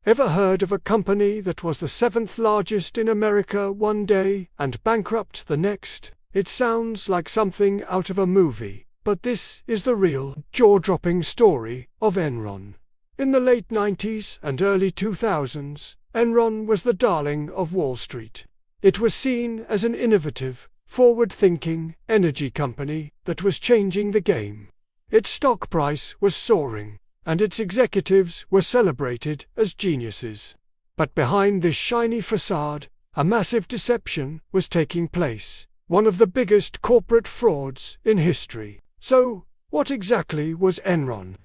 Ever heard of a company that was the 7th largest in America one day and bankrupt the next? It sounds like something out of a movie, but this is the real, jaw-dropping story of Enron. In the late 90s and early 2000s, Enron was the darling of Wall Street. It was seen as an innovative, forward-thinking energy company that was changing the game. Its stock price was soaring, and its executives were celebrated as geniuses. But behind this shiny facade, a massive deception was taking place, one of the biggest corporate frauds in history. So, what exactly was Enron?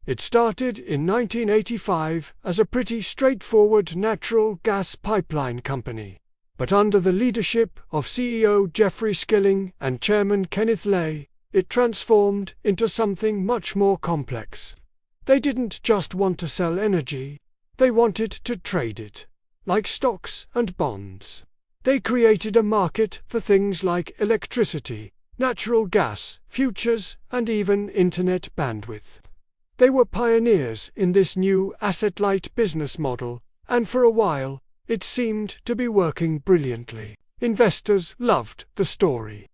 It started in 1985 as a pretty straightforward natural gas pipeline company. But under the leadership of CEO Jeffrey Skilling and Chairman Kenneth Lay, it transformed into something much more complex. They didn't just want to sell energy, they wanted to trade it, like stocks and bonds. They created a market for things like electricity, natural gas, futures, and even internet bandwidth. They were pioneers in this new asset-light business model, and for a while, it seemed to be working brilliantly. Investors loved the story.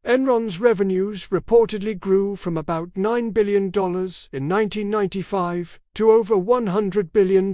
Enron's revenues reportedly grew from about $9 billion in 1995 to over $100 billion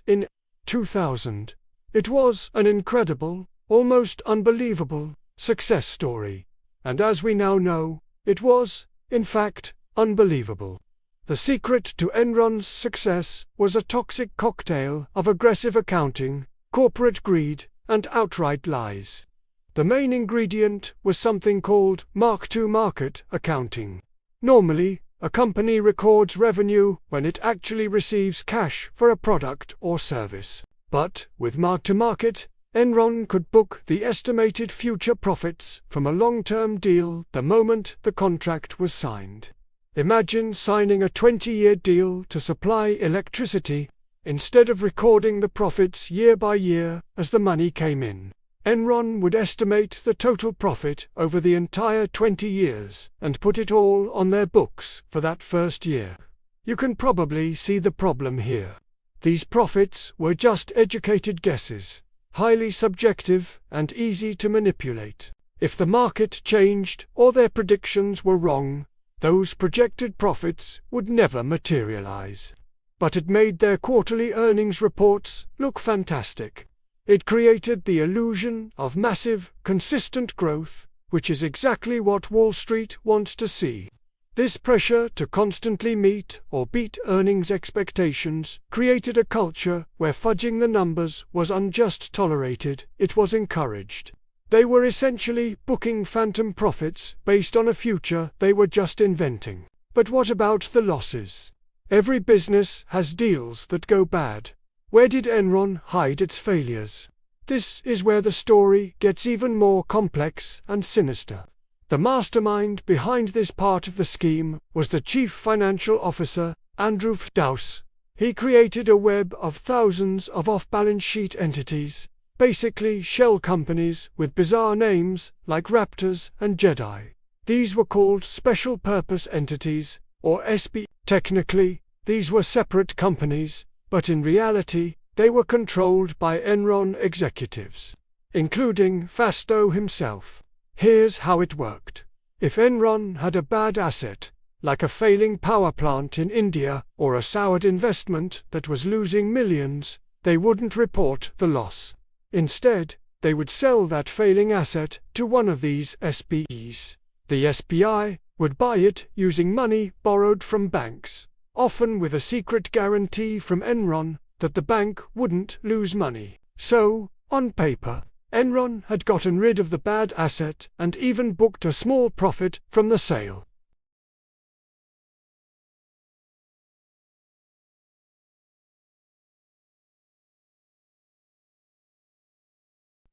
in 2000. It was an incredible, almost unbelievable, success story. And as we now know, it was, in fact, unbelievable. The secret to Enron's success was a toxic cocktail of aggressive accounting, corporate greed, and outright lies. The main ingredient was something called mark-to-market accounting. Normally, a company records revenue when it actually receives cash for a product or service. But, with mark-to-market, Enron could book the estimated future profits from a long-term deal the moment the contract was signed. Imagine signing a 20-year deal to supply electricity. Instead of recording the profits year by year as the money came in, Enron would estimate the total profit over the entire 20 years and put it all on their books for that first year. You can probably see the problem here. These profits were just educated guesses, highly subjective and easy to manipulate. If the market changed or their predictions were wrong, those projected profits would never materialize. But it made their quarterly earnings reports look fantastic. It created the illusion of massive, consistent growth, which is exactly what Wall Street wants to see. This pressure to constantly meet or beat earnings expectations created a culture where fudging the numbers was unjust tolerated, it was encouraged. They were essentially booking phantom profits based on a future they were just inventing. But what about the losses? Every business has deals that go bad. Where did Enron hide its failures? This is where the story gets even more complex and sinister. The mastermind behind this part of the scheme was the Chief Financial Officer, Andrew Dowse. He created a web of thousands of off-balance sheet entities, basically shell companies with bizarre names like Raptors and Jedi. These were called Special Purpose Entities, or SP. Technically, these were separate companies, but in reality, they were controlled by Enron executives, including Fasto himself. Here's how it worked. If Enron had a bad asset, like a failing power plant in India or a soured investment that was losing millions, they wouldn't report the loss. Instead, they would sell that failing asset to one of these SPEs. The SPI would buy it using money borrowed from banks, often with a secret guarantee from Enron that the bank wouldn't lose money. So, on paper, Enron had gotten rid of the bad asset and even booked a small profit from the sale.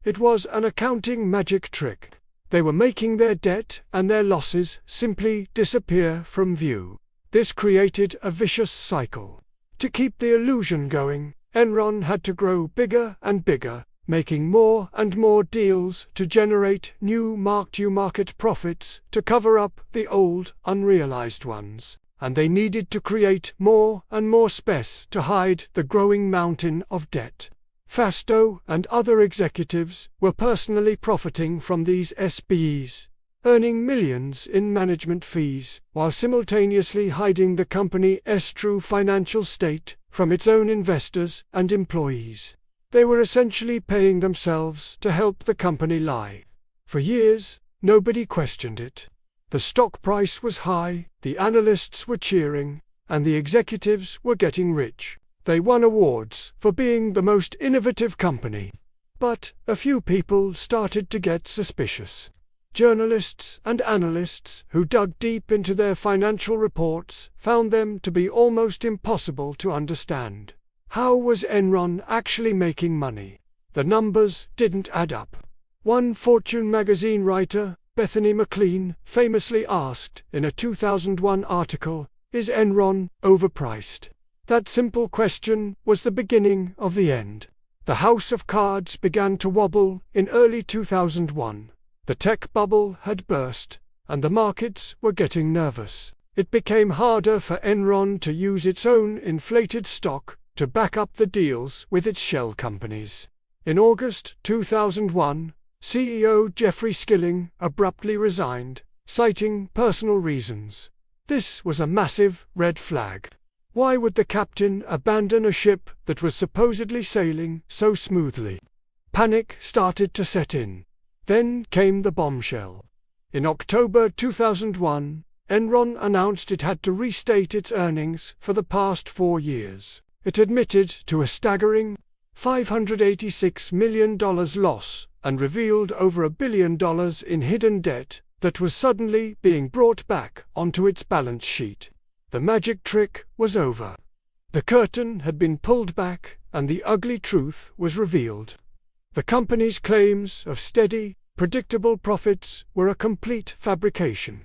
It was an accounting magic trick. They were making their debt and their losses simply disappear from view. This created a vicious cycle. To keep the illusion going, Enron had to grow bigger and bigger, making more and more deals to generate new mark-to-market profits to cover up the old, unrealized ones. and they needed to create more and more space to hide the growing mountain of debt. Fasto and other executives were personally profiting from these SPEs, earning millions in management fees, while simultaneously hiding the company's true financial state from its own investors and employees. They were essentially paying themselves to help the company lie. For years, nobody questioned it. The stock price was high, the analysts were cheering, and the executives were getting rich. They won awards for being the most innovative company. But a few people started to get suspicious. Journalists and analysts who dug deep into their financial reports found them to be almost impossible to understand. How was Enron actually making money? The numbers didn't add up. One Fortune magazine writer, Bethany McLean, famously asked in a 2001 article, "Is Enron overpriced?" That simple question was the beginning of the end. The house of cards began to wobble in early 2001. The tech bubble had burst, and the markets were getting nervous. It became harder for Enron to use its own inflated stock to back up the deals with its shell companies. In August 2001, CEO Jeffrey Skilling abruptly resigned, citing personal reasons. This was a massive red flag. Why would the captain abandon a ship that was supposedly sailing so smoothly? Panic started to set in. Then came the bombshell. In October 2001, Enron announced it had to restate its earnings for the past 4 years. It admitted to a staggering $586 million loss and revealed over $1 billion in hidden debt that was suddenly being brought back onto its balance sheet. The magic trick was over. The curtain had been pulled back and the ugly truth was revealed. The company's claims of steady, predictable profits were a complete fabrication.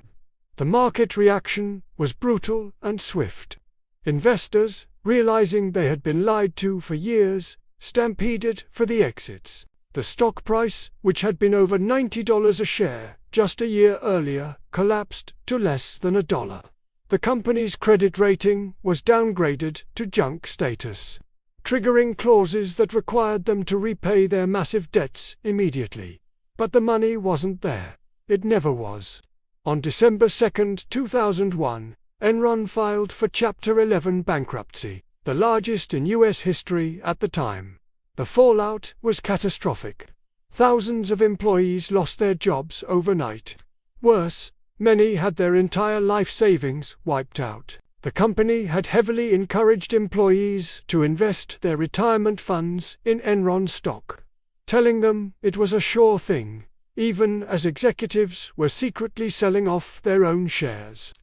The market reaction was brutal and swift. Investors, realizing they had been lied to for years, stampeded for the exits. The stock price, which had been over $90 a share just a year earlier, collapsed to less than $1. The company's credit rating was downgraded to junk status, triggering clauses that required them to repay their massive debts immediately. But the money wasn't there. It never was. On December 2, 2001, Enron filed for Chapter 11 bankruptcy, the largest in U.S. history at the time. The fallout was catastrophic. Thousands of employees lost their jobs overnight. Worse, many had their entire life savings wiped out. The company had heavily encouraged employees to invest their retirement funds in Enron stock, telling them it was a sure thing, even as executives were secretly selling off their own shares.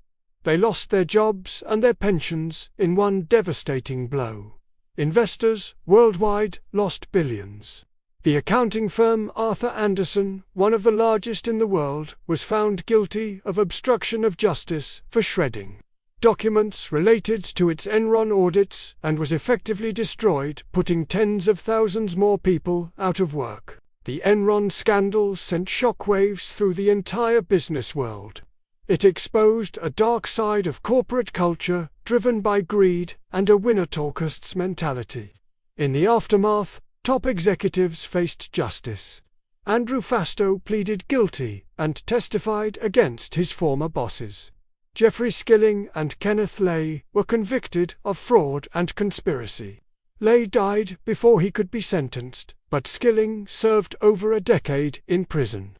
They lost their jobs and their pensions in one devastating blow. Investors worldwide lost billions. The accounting firm Arthur Andersen, one of the largest in the world, was found guilty of obstruction of justice for shredding documents related to its Enron audits and was effectively destroyed, putting tens of thousands more people out of work. The Enron scandal sent shockwaves through the entire business world. It exposed a dark side of corporate culture driven by greed and a winner-talkists mentality. In the aftermath, top executives faced justice. Andrew Fasto pleaded guilty and testified against his former bosses. Jeffrey Skilling and Kenneth Lay were convicted of fraud and conspiracy. Lay died before he could be sentenced, but Skilling served over a decade in prison.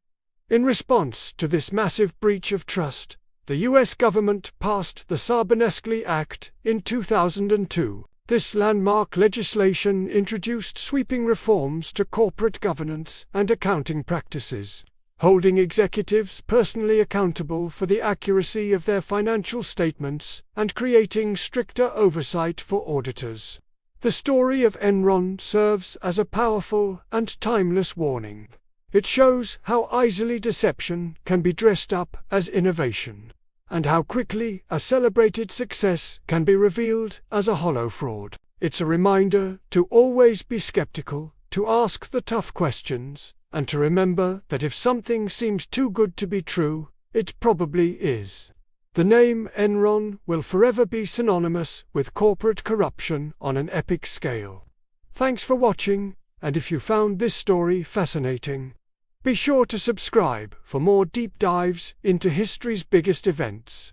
In response to this massive breach of trust, the U.S. government passed the Sarbanes-Oxley Act in 2002. This landmark legislation introduced sweeping reforms to corporate governance and accounting practices, holding executives personally accountable for the accuracy of their financial statements and creating stricter oversight for auditors. The story of Enron serves as a powerful and timeless warning. It shows how easily deception can be dressed up as innovation, and how quickly a celebrated success can be revealed as a hollow fraud. It's a reminder to always be skeptical, to ask the tough questions, and to remember that if something seems too good to be true, it probably is. The name Enron will forever be synonymous with corporate corruption on an epic scale. Thanks for watching, and if you found this story fascinating, be sure to subscribe for more deep dives into history's biggest events.